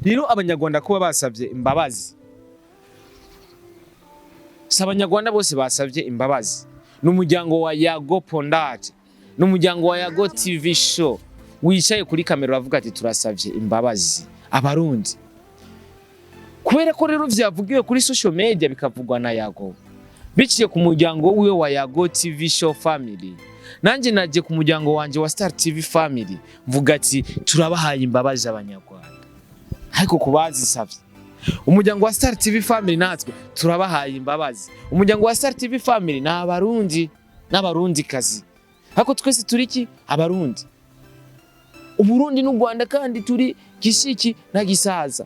Rero abanyarwanda kuba basavye imbabazi. Abanyarwanda bose basavye imbabazi. N'umuryango wa Yago Pondate, n'umuryango wa Yago TV show wicaye kuri kamera bavuga ati turasavye imbabazi abarundi. Kubera ko rero vyavugiwe kuri social media bikavugwa na Yago. Biciye ku muryango wiwe wa Yago TV show family. Nanje naje ku muryango wanje wa Star TV family mvuga ati turabahaye imbabazi abanyarwanda. Ariko kubazisavye umuryango wa Star TV family natwe turabahaye imbabazi. Umuryango wa Star TV family na abarundi n'abarundi kazi. Hako twese turiki abarundi. Uburundi n'u Rwanda kandi turi gishiki na gisaza.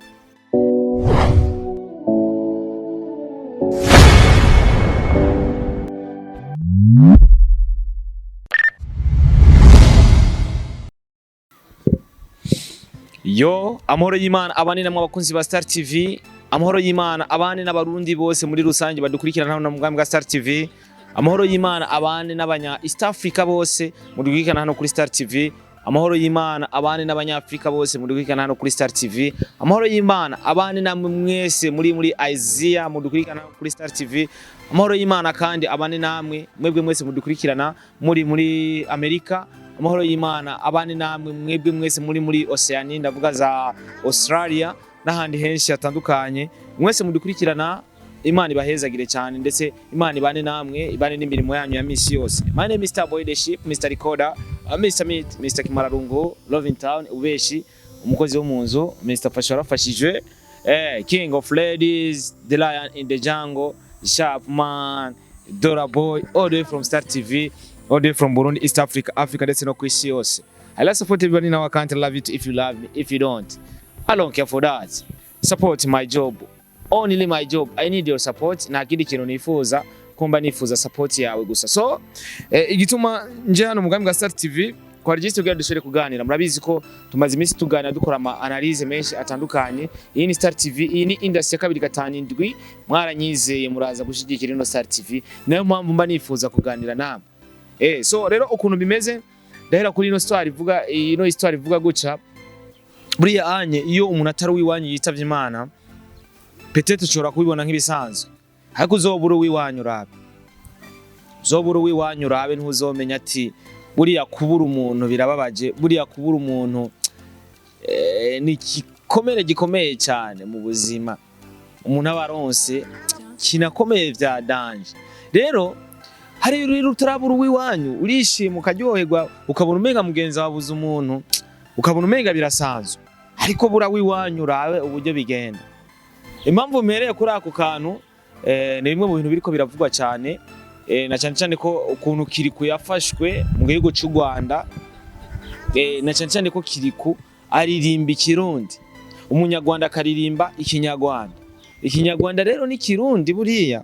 Yo, amahoro y'Imana abane namwe abakunzi ba Star TV, amahoro y'Imana abane n'abarundi bose muri rusange badukurikirana hano mugambi wa Star TV, amahoro y'Imana abane n'abanya East Africa bose mudukurikirana hano kuri Star TV, amahoro y'Imana abane n'abanya Africa bose mudukurikirana hano kuri Star TV, amahoro y'Imana abane namwe mwese muri Asia mudukurikirana kuri Star TV, amahoro y'Imana kandi abane namwe mwebwe mwese mudukurikirana muri Amerika. Amahoro y'Imana abane namwe mwebwe mwese muri Oceania ndavuga za Australia n'ahandi henshi hatandukanye mwese mudukurikirana. Imana ibahezagire cyane ndetse Imana ibane namwe ibane n'imirimo yanyu ya misi yose. My name is Mr. Boydeship, Mr. Recorder, Mr. Meet, Mr. Kimararungu, Loving Town, ubeshi umukozi wo munzu, Mr. Fashara fashijwe, King of Ladies, the Lion in the Jungle, Sharp Man, Dora Boy, all the way from Star TV. All day from Burundi, East Africa, Africa, that's no kwisi yose. I like support everybody in our country. Love it if you love me. If you don't, I don't care for that. Support my job. Only my job. I need your support. Na kidi kintu nifuza kumba nifuza support yawe gusa. So, igituma nje hano mugambi wa Star TV kwa register kugira dushobore kuganira. Murabizi ko tumaze iminsi tuganira dukora ama analyse menshi atandukanye. Iyi ni Star TV, iyi ni industry ya 2 mwaranyizeye muraza gushigikira ino Star TV. Nayo mpamvu mba nifuza kuganira namwe. So rero ukuntu bimeze ndahera kuri ino story ivuga guca buriya anye iyo umuntu atari wiwanyu yitavye Imana peut-être ushobora kubibona nk'ibisanzwe, ariko uzobura wiwanyu rabe ntuzomenya ati buriya kubura umuntu birababaje, buriya kubura umuntu ni gikomeye cyane mu buzima umuntu abaronse kinakomeye vya danje. Rero hari rero utarabura wiwanyu urishima ukaryoherwa ukabona umenga mugenzi wabuze umuntu ukabona umenga birasanzwe, ariko bura wiwanyu rawe uburyo bigenda. Impamvu mpereye kuri ako kantu ni bimwe mu bintu biriko biravugwa cyane, na cyane ko ukuntu KIRIKOU yafashwe mu gihugu cy'u Rwanda, na cyane ko KIRIKOU aririmba ikirundi, umunyarwanda akaririmba ikinyarwanda rero ni kirundi buriya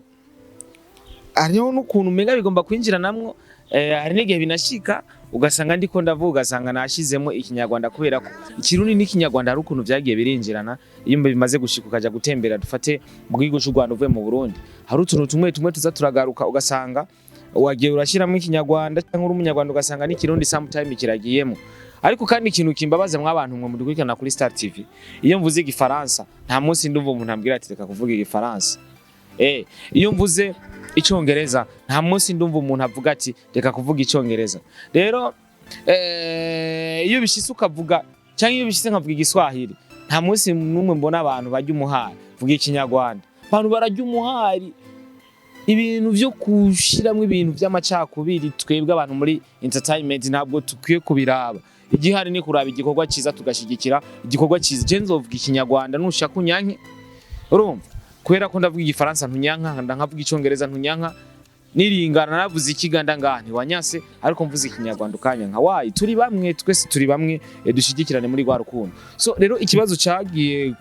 ariho n'ukuntu umenga bigomba kwinjira namwo. Hari n'igihe binashika ugasanga ndiko ndavuga ugasanga nashizemo ikinyarwanda kubera ko ikirundi n'ikinyarwanda hari ukuntu vyagiye birinjirana. Iyo bimaze gushika ukaja gutembera dufate mu gihugu cy'u Rwanda uvuye mu Burundi, hari utuntu tumwe tuza turagaruka ugasanga wagiye urashiramo ikinyarwanda cyangwa uri umunyarwanda ugasanga n'ikirundi sometime kiragiyemo. Ariko kandi ikintu kimbabaza mw'abantu mwe mudukurikirana kuri Star TV, iyo mvuze igifaransa nta munsi ndumva umuntu ambwira ati reka kuvuga igifaransa. Iyo mvuze icyongereza nta munsi ndumva umuntu avuga ati reka kuvuga icyongereza. Rero iyo bishitse ukavuga cyangwa iyo bishitse nkavuga igiswahili nta munsi numwe mbona abantu bajya umuhari vuga ikinyarwanda. Abantu barajya umuhari ibintu byo kushiramo ibintu by'amacakubiri. Twebwe abantu muri entertainment ntabwo tukwiye kubiraba. Igihari ni kuraba igikorwa cyiza tugashigikira igikorwa cyiza. Jenzo vuga ikinyarwanda nushaka unyanke, urumva kubera ko ndavuga igifaransa ntunyanka, ndankavuga icyongereza ntunyanka, niringana navuze ikiganda ngane wanyase, ariko mvuze ikinyarwanda ukanyanka. Wayi turi bamwe, twese turi bamwe, dushigikirane muri gwa rukundo. So rero ikibazo cyagiye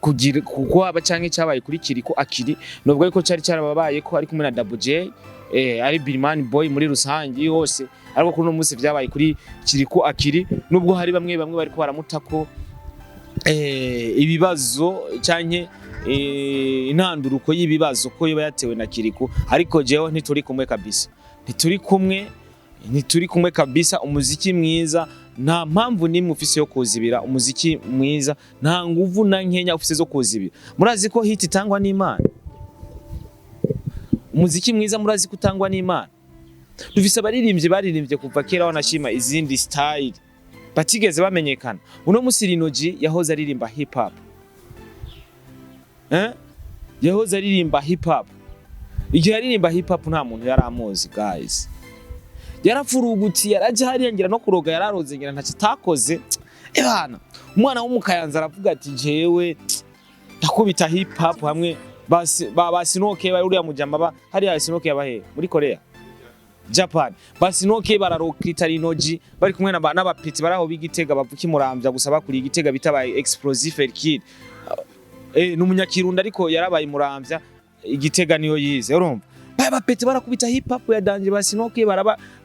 kugira kuko abacanke cyabaye kuri KIRIKOU AKİLİ, nubwo ariko cyari cyarababaye ko ari kumwe na Double J, ari Birman Boy muri rusange yose, ariko kuri no munsi byabaye kuri KIRIKOU AKİLİ, nubwo hari bamwe bari ko baramutako ibibazo canke intanduruko y'ibibazo ko yoba yatewe na KIRIKOU, ariko jewe ntituri kumwe kabisa, ntituri kumwe kabisa. Umuziki mwiza nta mpamvu nimwe ufise yo kuzibira umuziki mwiza, nta nguvu na nkenya ufise zo kuzibira. Murazi ko hit itangwa n'Imana, umuziki mwiza murazi ko utangwa n'Imana. Dufise abaririmbye kuva kera wanashima izindi style batigeze bamenyekana. Uno musi Rinoji yahoze aririmba hip hop, yahoze aririmba hip hop. Igihe aririmba hip hop nta muntu yari amuzi guys, yarafuruguti yaraje hariya ngira no kuroga yararoze ngira ntacyo takoze. Ebana umwana w'umukayanza aravuga ati jewe ndakubita hip hop hamwe basinoke uriya mujamba hariya sinoke yabahe muri Korea, Japan. Basinoke bararokita Rinoji bari kumwe n'abapeti baraho b'Igitega bavuki Muramvya gusa bakuri Igitega bitabaye explosive kid. N'umunyakirundo ariko yarabaye Muramvya, Igitega niyo yize. Urumva bapeti barakubita hip hop ya danje Basinoke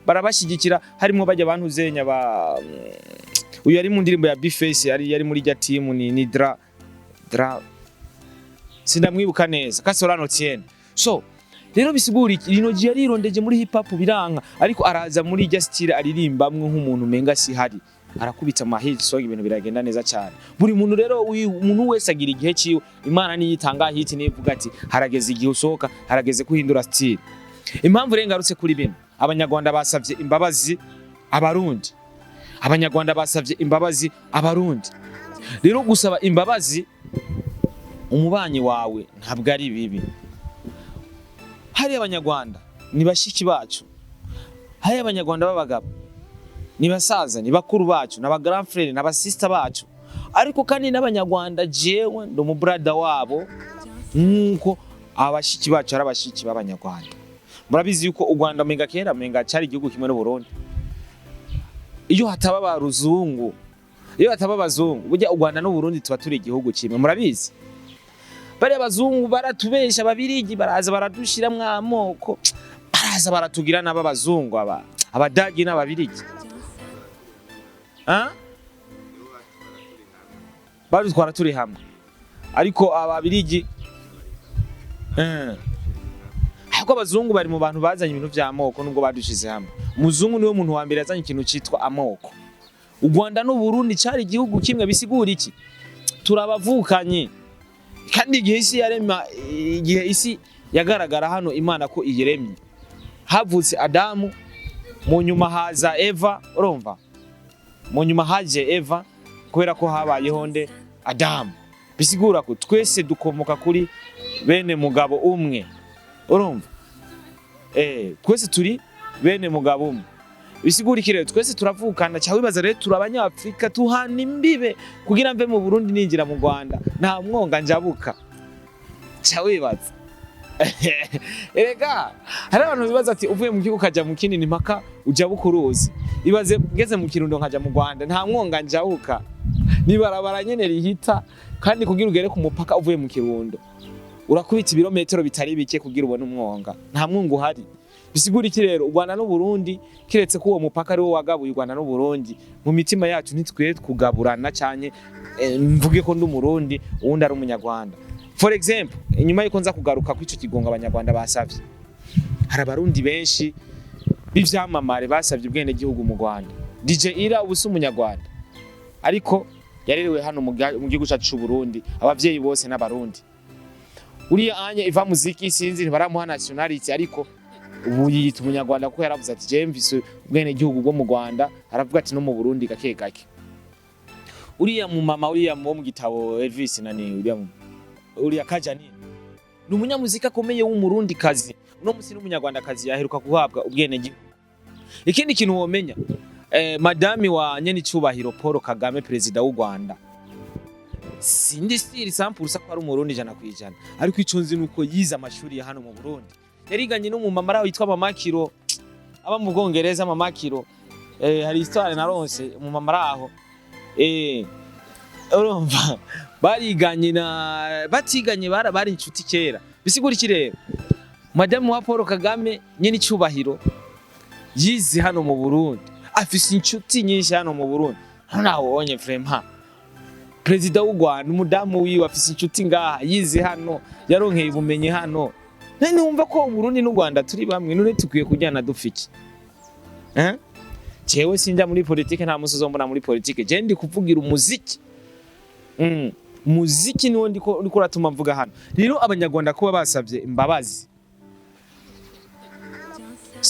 barabashigikira, harimo bajya abantu zenya uyu yari mu ndirimbo ya B-Face yari muri rya team ni dra sindamwibuka neza Kasorano Tiene. So rero bisigura iki, Rinoji yarirondeje muri hip hop biranka, ariko araza muri rya style aririmbamwe nk'umuntu menga si hari, arakubita mahit song ibintu biragenda neza cyane. Buri muntu rero umuntu wese agira igihe ciwe, Imana niyitanga hit nivuga ati harageze igihe usohoka, harageze kuhindura style. Impamvu rengarutse kuri bino, Abanyarwanda basavye imbabazi Abarundi, Abanyarwanda basavye imbabazi Abarundi. Rero gusaba imbabazi umubanyi wawe ntabwo ari bibi. Hari Abanyarwanda ni bashiki bacu, hari Abanyarwanda b'abagabo ni basaza ni bakuru bacu, n'aba grand frère n'aba sister bacu, ariko kandi n'Abanyarwanda jewe ndo mu brother wabo, nkuko abashiki bacu ari abashiki b'Abanyarwanda. Murabizi yuko u Rwanda menga kera menga cyari igihugu kimwe n'u Burundi. Iyo hataba baruzungu, iyo hataba bazungu, burya u Rwanda n'u Burundi tuba turi igihugu kimwe. Murabizi bari abazungu baratubesha, Ababirigi baraza baradushiramwe amoko, baraza baratugira n'abazungu abadagi n'Ababirigi. Badutwara turi hamwe, ariko Ababirigi ariko abazungu bari mu bantu bazanye ibintu by'amoko, nubwo badushize hamwe. Umuzungu niwe muntu wa mbere yazanye ikintu citwa amoko. U Rwanda n'u Burundi cyari igihugu kimwe, bisigura iki? Turabavukanye. Kandi igihe isi yarema, igihe isi yagaragara hano Imana ko iyiremye, havutse Adamu, mu nyuma haza Eva. Urumva mu nyuma haje Eva kubera ko habayeho nde Adamu. Bisigura ko twese dukomoka kuri bene mugabo umwe. Urumva twese turi bene mugabo umwe. Bisigura iki rero? Twese turavukana. Cyawe bibaza rero turabanyafrika tuhana imbibe kugira mve mu Burundi ninjira mu Rwanda nta mwonga njabuka. Cyawe bibaza erega hari abantu bibaza ati uvuye mu gihugu kaja mu kinini mpaka ujabuka uruzi. Ibaze ngeze mu Kirundo nkaja mu Rwanda nta mwonga njabuka, nibarabara nyene rihita, kandi kugira ugere ku mupaka uvuye mu Kirundo urakubita ibirometero bitari bike kugira ubone umwonga, nta mwungu uhari. Bisigura iki rero? U Rwanda n'u Burundi kiretse ko uwo mupaka ari wo wagabuye u Rwanda n'u Burundi, mu mitima yacu ntitwiye kugaburana cyane. Mvuge ko ndi Umurundi uwundi ari Umunyarwanda. For example, inyuma yuko nza kugaruka ku ico kigonga Abanyarwanda basavye, hari Abarundi benshi b'ivyamamare basavye ubwene gihugu mu Rwanda. DJ Ira ubusa Umunyarwanda, ariko yarerewe hano mu gihugu cyacu cy'u Burundi. Abavyeyi bose n'Abarundi. Uriya anye iva muziki sinzi ntibaramuha nationality, ariko ubu yita Umunyarwanda ko yaravuze ati je mvise ubwene gihugu bwo mu Rwanda, aravuga ati no mu Burundi gake gake. Uriya mu mama uriya mu gitabo Elvis nani uriya Kajani ni umunyamuzika akomeye w'umurundi kazi, uno musi n'Umunyarwanda kazi yaheruka guhabwa ubwene gihugu. Ikindi kintu womenya, madami wa nyene cyubahiro Paul Kagame president w'u Rwanda, sindi stili sampurusa ko ari Umurundi jana kwijana, ariko icunzi nuko yize amashuri ya hano mu Burundi. Yariganye no mu mamara witwa Mama Kiro aba mu Bwongereza. Mama Kiro hari histoire naronse mu mamara aho, urumva bariganye na batiganye bari inshuti kera. Bisigura iki rero? Madame wa Paul Kagame nyene cyubahiro yize hano mu Burundi, afise inshuti nyinshi hano mu Burundi. Naho onye vraiment president w'u Rwanda umudamu wiwe afise inshuti ngaha, yize hano, yaronkeye ubumenyi hano. None wumva ko Burundi n'u Rwanda turi bamwe, none tukwiye kujyana dufiki. jewe sinja muri politike nta musi uzombona muri politike je ndi kuvugira umuziki muziki niwo ndiko uratuma mvuga hano rero abanyarwanda kuba basavye imbabazi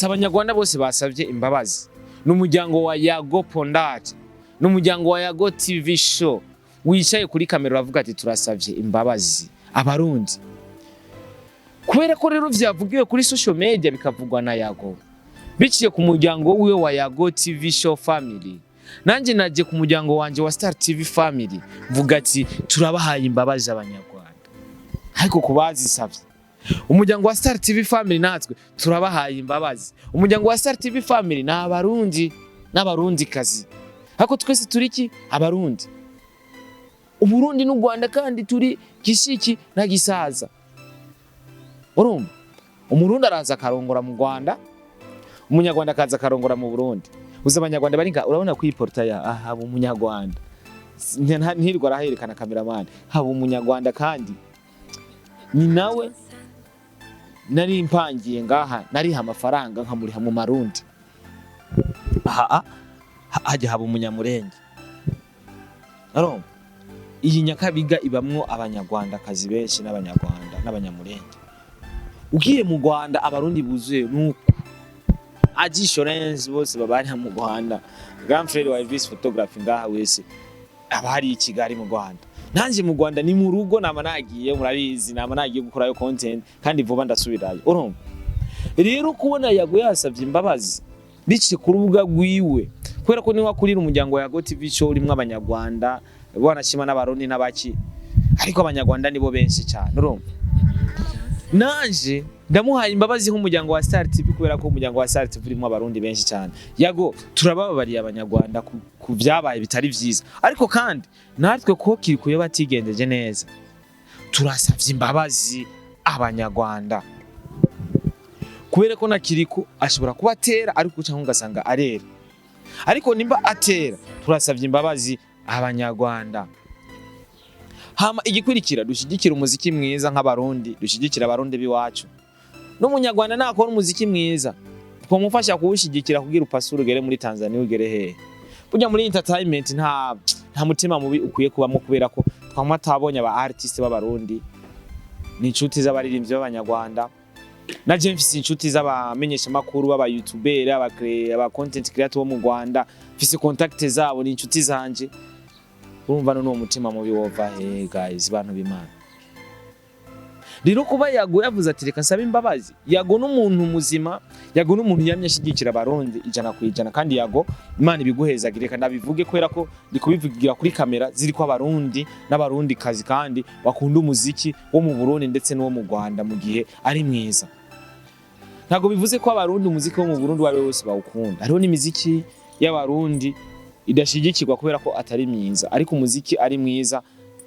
abanyarwanda bose basavye imbabazi n'umuryango wa Yago Pondage n'umuryango wa Yago TV show wicaye kuri kamera uravuga ati turasavye imbabazi abarundi kubera ko rero vyavugiwe kuri social media bikavugwa na Yago biciye ku muryango wiwe wa Yago TV show family nanje naje ku muryango wanje wa Star TV family mvuga ati turabahaye imbabazi abanyarwanda ariko kubazisavye umuryango wa Star TV family natwe turabahaye imbabazi umuryango wa Star TV family na abarundi n'abarundi kazi ariko twese turiki abarundi Uburundi n'u Rwanda kandi turi gishiki na gisaza urumva umurundi araza karongora mu Rwanda umunyarwanda akaza karongora mu Burundi uza abanyarwanda bari urabona kwiporta ya haba umunyarwanda ntirwa araherekana cameraman haba umunyarwanda kandi ni nawe nari mpangiye ngaha nari amafaranga nkamuriha mu marundi hajya haba umunyamurenge arumva iyi Nyakabiga ibamwo abanyarwanda kazi benshi n'abanyarwanda n'abanyamurenge ugiye mu Rwanda abarundi buzuye nuko Agishorens bose babari mu Rwanda grand frère wa Elvis photography ngaha wese abari i Kigali mu Rwanda nanje mu Rwanda ni mu rugo nama nagiye murabizi nama nagiye gukora content kandi vuba ndasubirayo urumva rero kubona Yago yasavye imbabazi biciye ku rubuga rwiwe kubera ko niwe akurira umuryango wa Yago TV show urimwe abanyarwanda banashima n'abarundi n'abaki ariko abanyarwanda nibo benshi cyane urumva nanje ndamuhaye imbabazi nk'umuryango wa Star TV kubera ko umuryango wa Star TV urimo abarundi benshi cyane Yago turababariye abanyarwanda ku byabaye bitari vyiza ariko kandi natwe ko KIRIKOU batigendeje neza turasavye imbabazi abanyarwanda kubera ko na KIRIKOU ashobora kubatera ariko cyangwa ngasanga arera ariko nimba atera turasavye imbabazi abanyarwanda hama igikurikira dushigikira umuziki mwiza nk'abarundi dushigikira abarundi biwacu n'umunyarwanda nakora umuziki mwiza twamufasha kuwushigikira kugira upasura ugere muri Tanzania ugere he burya muri entertainment nta mutima mubi ukwiye kubamo kubera ko twamatabonye aba artiste b'abarundi ni inshuti z'abaririmbyi b'abanyarwanda na James inshuti z'abamenyesha makuru b'aba YouTuber aba content creator bo mu Rwanda fise contact zabo ni inshuti zanje urumva no mutima mubi wova guys bantu b'Imana rero kuba Yago yavuze ati reka nsaba imbabazi Yago n'umuntu muzima Yago n'umuntu yamyashigikira abarundi 100% kandi Yago Imana ibiguhezagire reka ndabivuge kwera ko ndikubivugira kuri kamera ziri ko abarundi n'abarundi kazi kandi bakunda umuziki wo mu Burundi ndetse no mu Rwanda mu gihe ari mwiza ntago bivuze ko abarundi umuziki wo mu Burundi wari wose bawukunda hariho n'imiziki y'abarundi idashigikirwa kubera ko atari myiza ariko umuziki ari mwiza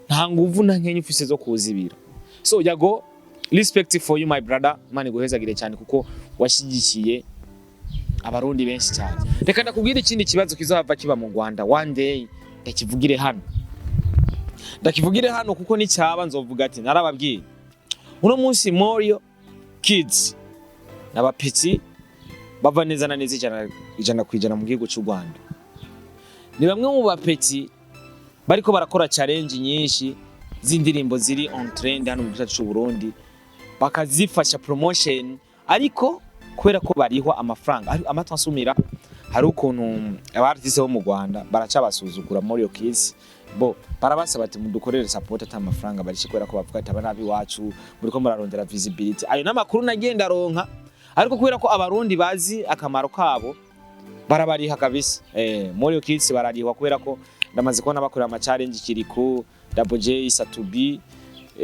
nta nguvu nta nkenye ufise zo kuzibira so Yago respect for you my brother Imana guhezagire cyane kuko washigikiye abarundi benshi cyane reka ndakubwira ikindi kibazo kizohava kiba mu Rwanda one day ndakivugire hano kuko ni cyaba nzovuga ati narababwiye uno munsi Morio Kids n'abapeti bava neza na neza ijana kwijana mu gihugu cy'u Rwanda ni bamwe mu bapeti bariko barakora challenge nyinshi zindirimbo ziri on trend hano mu gihugu cy'u Burundi bakazifasha promotion ariko kubera ko barihwa amafaranga amatwansumira hari ukuntu abartiste bo mu Rwanda baraca basuzugura Morio Kids bo barabasaba ati mudukorere support ata amafaranga bari kubera ko bavuga ati abanabi wacu muri ko murarondera visibility ayo namakuru nagenda ronka ariko kubera ko abarundi bazi akamaro kabo barabariha kabisa Morio Kids bararihwa kubera ko ndamaze kubona bakorera ama challenge KIRIKOU Double J Satubi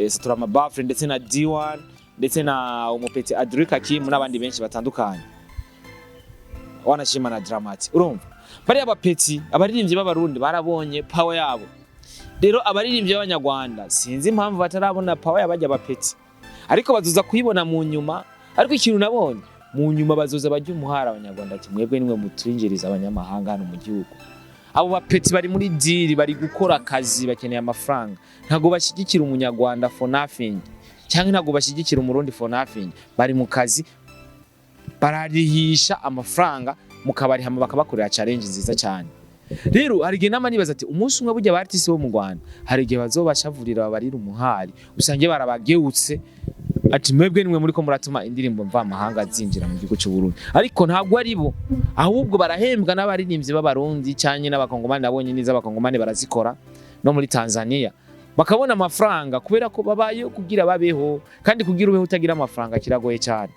Saturama Bafre ndetse na D1 ndetse na umupeti Adrika Kim n'abandi benshi batandukanye wanashima na Dramati urumva bari abapeti abaririmbyi b'abarundi barabonye power yabo rero abaririmbyi b'abanyarwanda sinzi impamvu batarabona power yabajya abapeti ariko bazuza kuyibona mu nyuma ariko ikintu nabonye mu nyuma bazoza bajya umuhara abanyarwanda ati mwebwe nimwe mutwinjiriza abanyamahanga hano mu gihugu abo bapeti bari muri deal bari gukora akazi bakeneye amafaranga ntago bashigikira umunyarwanda for nothing cyangwa ntago bashigikira umurundi for nothing bari mu kazi bararihisha amafaranga mu kabari hama bakabakorera challenge nziza cyane. Rero hari igihe nama nibaza ati umunsi umwe burya abartiste bo mu Rwanda hari igihe bazobashavurira babarira umuhari usange barabageutse ati mwebwe nimwe muri ko muratuma indirimbo mva mahanga zinjira mu gihugu cy'u Burundi, ariko ntabwo ari bo, ahubwo barahembwa n'abaririmbyi b'abarundi cyanye n'abakongomani. Nabonye niza abakongomani barazikora no muri Tanzania bakabona amafaranga kubera ko babaye kugira babeho, kandi kugira ubeho utagira amafaranga kiragoye cyane.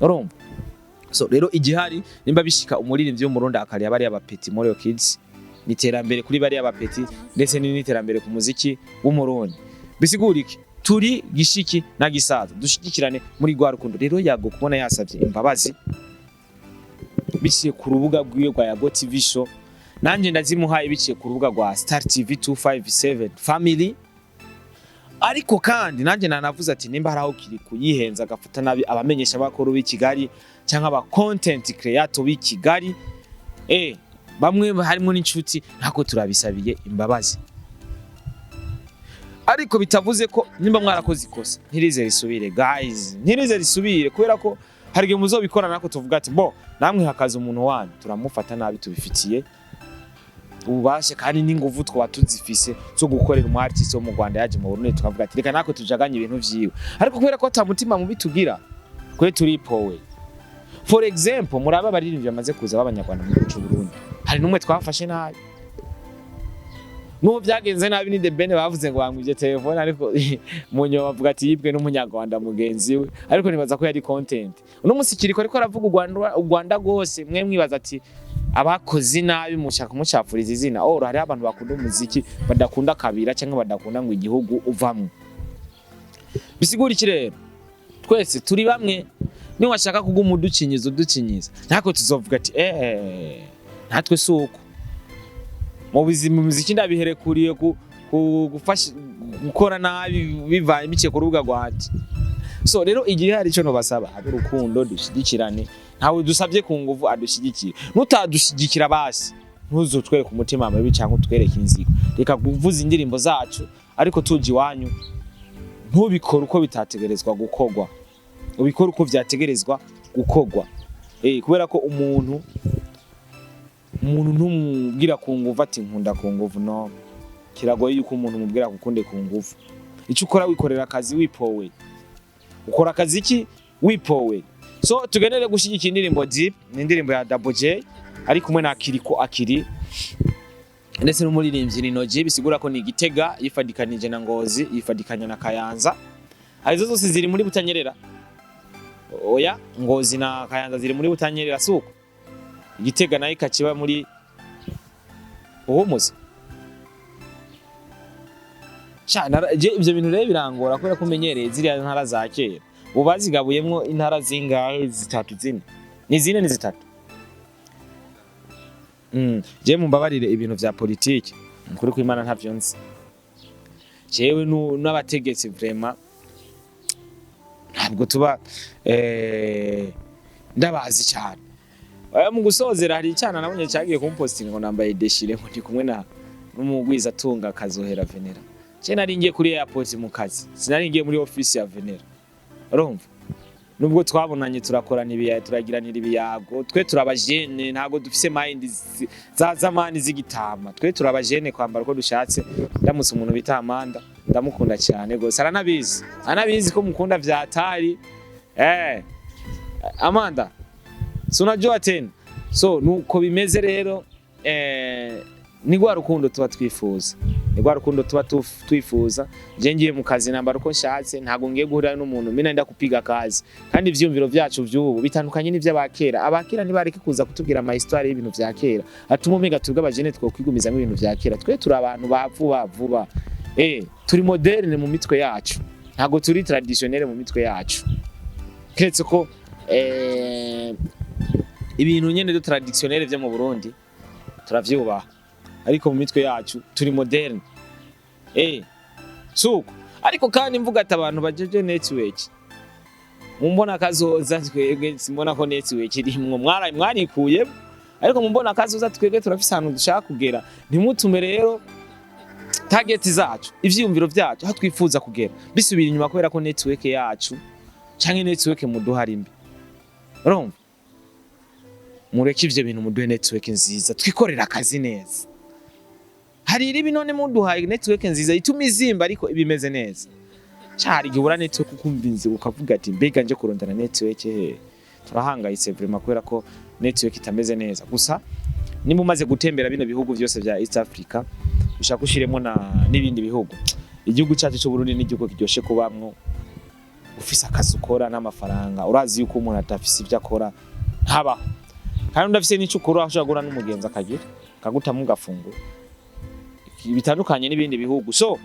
Urumva? So rero igihari nimba bishika umuririmbyi w'umurundi akari abari abapeti Morio Kids niterambere kuri bari abapeti ndetse n'iterambere ku muziki w'umurundi. Bisigurike turi gishiki na gisaza dushigikirane muri gwa rukundo. Rero Yago kubona yasavye imbabazi biciye ku rubuga rwiwe rwa Yago TV show, nanje ndazimuhaye biciye ku rubuga rwa Star TV 257 Family. Ariko kandi nanje nanavuze ati nimba haraho KIRIKOU yihenza agafata nabi abamenyesha bakuru b'i Kigali cyangwa aba content creator b'i Kigali, bamwe harimo n'inshuti, ntako turabisabiye imbabazi. Ariko bitavuze ko nimba mwarakoze ikosa ntirize risubire guys, ntirize risubire, kubera ko hari igihe muzobikora nako tuvuga ati bo namwe hakaza umuntu wanyu turamufata nabi tubifitiye ububashe kandi n'inguvu twa tuzifise zo gukorera umu artist wo mu Rwanda yaje mu Burundi, tukavuga ati reka nako tujaganye ibintu vyiwe. Ariko kubera ko atamutima mubi tugira kwe turipowe. For example, muraba baririmbye bamaze kuza b'abanyarwanda mu gihugu cy'u Burundi, hari numwe twafashe nabi. No byagenze nabi ni The Ben bavuze ngo bamwije telefone, ariko munyo bavuga ati yibwe n'umunyarwanda mugenzi we, ariko nibaza ko yari content. Uno musi KIRIKOU ariko aravuga u Rwanda gose, mwe mwibaza ati abakozi nabi mushaka mucafuriza izina. Hari abantu bakunda umuziki badakunda kabira cyangwa badakunda ngo igihugu uvamwe. Bisigura iki rero? Twese turi bamwe, ni washaka kuguma udukinyiza ntako tuzovuga ati natwe suko mu buzima muziki ndabiherekuriye gufasha gukora nabi bivaye biciye ku rubuga rwanje. So rero igihe hari cyo no basaba urukundo dushigikirane, ntawe dusabye ku nguvu adushigikira. Nutadushigikira basi ntuzutwereka umutima mabi cyangwa utwereke inzigo. Reka kuvuza indirimbo zacu ariko tuji wanyu ntubikora uko bitategerezwa gukogwa, ubikora uko vyategerezwa gukogwa. Kubera ko umuntu ntumubwira ku nguvu ati nkunda ku nguvu, no, kiragoye yuko umuntu mubwira gukunde ku nguvu. Icyo ukora wikorera akazi wipowe, ukora akazi iki wipowe. So tugenere gushigikira indirimbo Deep, ni indirimbo ya Double J ari kumwe na AKİLİ ndetse n'umuririmbyi Ninoji. Bisigura ko ni Gitega yifadikanije na Ngozi, yifadikanya na Kayanza. Arizo zose ziri muri Butanyerera. Oya, Ngozi na Kayanza ziri muri Butanyerera suko. Gitega nayo ikakiba muri Uhomuzi. Ibyo bintu rero birangora kubera ko umenyereye ziriya ntara za kera. Ubazigabuyemwo intara zingahe? Zitatu zine. Ni zine ni zitatu. Je mumbabarire ibintu vya politiki. Kuri ko Imana ntavyo nzi. Jewe n'abategetsi vraiment ntabwo tuba ndabazi cyane. Mu gusozera hari icyana nabonye cyagiye kumpostinga ngo nambaye deshire ngo ndi kumwe na n'umugwiza atunga kazohera Venera. Je nari ngiye kuri airport mu kazi, sinari ngiye muri office ya Venera. Urumva? Nubwo twabonanye turakorana ibiya, turagiranira ibiyago, twe turabajene, ntago dufise mind za zamani zigitama. Twe turabajene kwambara uko dushatse. Ndamutse umuntu bita Amanda, ndamukunda cyane gose. Anabizi ko mukunda vyatari. Amanda, sunajua tena. So nuko bimeze rero, ni gwa rukundo tuba twifuza. Ni gwa rukundo tuba twifuza. Je ngiye mu kazi nambara uko nshatse, ntago ngiye guhura n'umuntu, mina nda kupiga kazi. Kandi ivyumviro vyacu vy'ubu bitandukanye n'ivy'abakera. Abakera nibareke kuza kutubwira ama histoire y'ibintu vya kera. Atuma umega twebwe abajene two kwigumiza mu ibintu vya kera. Twe turi abantu vuba. Turi moderne mu mitwe yacu. Ntago turi traditionnel mu mitwe yacu. Keretse ko ibintu nyene do traditionnel vyo mu Burundi turavyubaha, ariko mu mitwe yacu turi moderne. Suko ariko kandi mvuga ati abantu bajeje network mumbona kazoza twebwe, simbona ko network irimwo mwarikuye, ariko mumbona kazoza twebwe turafise ahantu dushaka kugera. Ntimutume rero target zacu, ivyumviro vyacu aho twifuza kugera bisubira inyuma kubera ko network yacu canke network muduharimbi. Urumva? mureke ivyo bintu muduhe network nziza twikorera akazi neza. Hari iri binone muduhaye network nziza ituma izimba ariko ibimeze neza. Cyari gihura network ukumvinze ukavuga ati mbega nje kurondana network turahangayitse vraiment kubera ko network itameze neza. Gusa nimba umaze gutembera bino bihugu byose vya East Africa ushaka ushiremo n'ibindi bihugu. Igihugu cyacu cyo Burundi ni igihugu kiryoshe kubamwo. Ufise akazi ukora n'amafaranga urazi yuko umuntu atafise ibyo akora haba kandi ndafise n'icyo ukora ushaka gura n'umugenza akagira kagutamwe ugafungura bitandukanye n'ibindi bihugu. So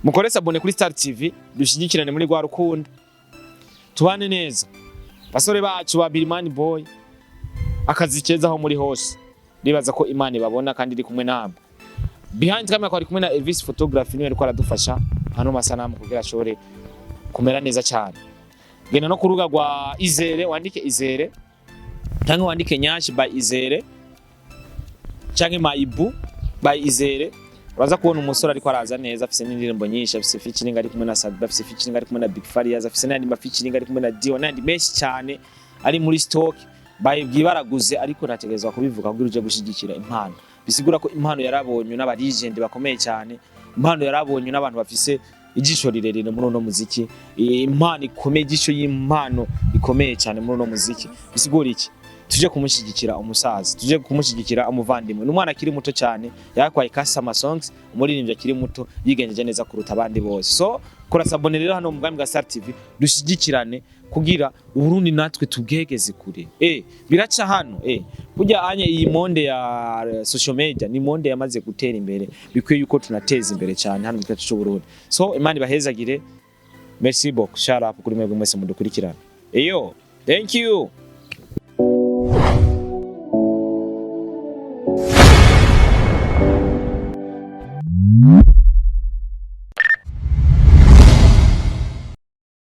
mukore sabone kuri Star TV dushigikirane muri gwa rukundo tubane neza basore bacu ba Birimani boy akazi keza aho muri hose nibaza ko Imana ibabona kandi iri kumwe nabo. Behind camera kwari kumwe na Elvis photography niwe ariko aradufasha hano masanamu kugira ashobore kumera neza cyane. Gena no kuruga gwa Izere wandike Izere cyangwa wandike Nyashi by Izere cyangwa Maibu by Izere uraza kubona umusore ariko araza neza afise n'indirimbo nyinshi afise featuring ari kumwe na Sadba afise featuring ari kumwe na Big Farias afise n'andi featuring ari kumwe na Dio n'andi menshi cyane ari muri stock bwibaraguze ariko nategezwa kubivuga kugira uje gushigikira impano. Bisigura ko impano yarabonye n'abalegend bakomeye cyane, impano yarabonye n'abantu bafise ijisho rirerere muri no muziki, impano ikomeye ijisho y'impano ikomeye cyane muri no muziki. Bisigura iki? Tuje kumushigikira umusaza, tuje kumushigikira umuvandimwe. N'umwana akiri muto cyane yakwaye customer songs, umuririmbyi akiri muto yigenjeje neza kuruta abandi bose. So kora sabone rero hano mu bwami bwa Star TV dushigikirane kugira Uburundi natwe tubwegeze kure. Biraca hano burya anye iyi monde ya social media ni monde yamaze gutera imbere bikwiye yuko tunateza imbere cyane hano mu gihugu cy'u Burundi. So Imana ibahezagire. Merci beaucoup. Shout out kuri mwebwe mwese mudukurikirana. Thank you.